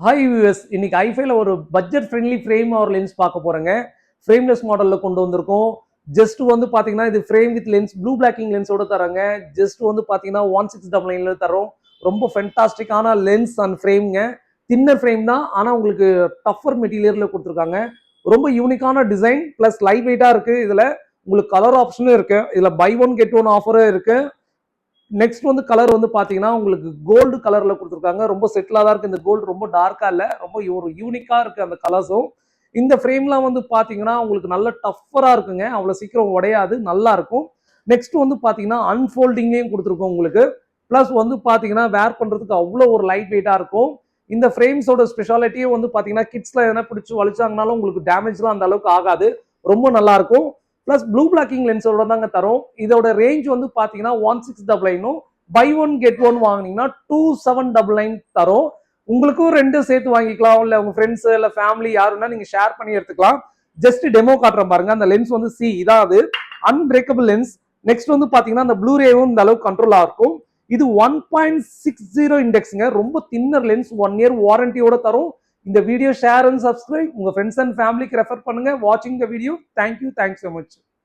Hi viewers, இன்னைக்கு ஐஃபைல ஒரு budget friendly frame ஒரு லென்ஸ் பார்க்க போறேங்க. ஃப்ரேம்லெஸ் மாடல்ல கொண்டு வந்திருக்கோம். ஜஸ்ட் வந்து பாத்தீங்கன்னா இது frame with lens blue blocking லென்ஸோட தராங்க. ஜஸ்ட் வந்து பாத்தீங்கன்னா 1699 தரோம். ரொம்ப ஃபென்டாஸ்டிக்கான லென்ஸ் அண்ட் ஃப்ரேம்ங்க. தின்னர் ஃப்ரேம் தான், ஆனா உங்களுக்கு டஃபர் மெட்டீரியல்ல கொடுத்துருக்காங்க. ரொம்ப யூனிக்கான டிசைன் பிளஸ் லைட் வெயிட்டா இருக்கு. இதுல உங்களுக்கு கலர் ஆப்ஷனும் இருக்கு. இதுல பை ஒன் கெட் ஒன் ஆஃபரும் இருக்கு. நெக்ஸ்ட் வந்து கலர் வந்து பாத்தீங்கன்னா உங்களுக்கு கோல்டு கலர்ல கொடுத்துருக்காங்க. ரொம்ப செட்டிலா தான் இருக்கு. இந்த கோல்டு ரொம்ப டார்க்கா இல்ல, ரொம்ப ஒரு யூனிக்கா இருக்கு அந்த கலர்ஸும். இந்த ஃப்ரேம்லாம் வந்து பாத்தீங்கன்னா உங்களுக்கு நல்ல டஃபரா இருக்குங்க. அவ்வளவு சீக்கிரம் உடையாது, நல்லா இருக்கும். நெக்ஸ்ட் வந்து பாத்தீங்கன்னா அன்ஃபோல்டிங்லயும் கொடுத்துருக்கோம் உங்களுக்கு. பிளஸ் வந்து பாத்தீங்கன்னா வேர் பண்றதுக்கு அவ்வளவு ஒரு லைட் வெயிட்டா இருக்கும். இந்த ஃப்ரேம்ஸோட ஸ்பெஷாலிட்டியே வந்து பாத்தீங்கன்னா கிட்ஸ்ல எதனா பிடிச்சி வலிச்சாங்கனாலும் உங்களுக்கு டேமேஜ்லாம் அந்த அளவுக்கு ஆகாது. ரொம்ப நல்லா இருக்கும். பிளஸ் ப்ளூ பிளாக்கிங் லென்ஸோட தாங்க தரும். இதோட ரேஞ்ச் வந்து பாத்தீங்கன்னா 1699 பை ஒன் கெட் ஒன் வாங்கினீங்கன்னா 2799 தரும். உங்களுக்கும் ரெண்டு சேர்த்து வாங்கிக்கலாம். இல்ல உங்க ஃப்ரெண்ட்ஸ் இல்ல ஃபேமிலி யாருன்னா நீங்க ஷேர் பண்ணி எடுத்துக்கலாம். ஜஸ்ட் டெமோ காட்டுறேன் பாருங்க. அந்த லென்ஸ் வந்து இதான் அது அன்பிரேக்கபிள் லென்ஸ். நெக்ஸ்ட் வந்து பாத்தீங்கன்னா அந்த ப்ளூரேவும் இந்த அளவுக்கு கண்ட்ரோலா இருக்கும். இது 1.60 இண்டெக்ஸ்ங்க. ரொம்ப தின்னர் லென்ஸ். 1 இயர் வாரண்டியோட தரும். இந்த வீடியோ ஷேர் அண்ட் சப்ஸ்கிரைப் உங்க ஃப்ரெண்ட்ஸ் அண்ட் ஃபேமிலிக்கு ரெஃபர் பண்ணுங்க. வாட்சிங் the video. Thank you so much.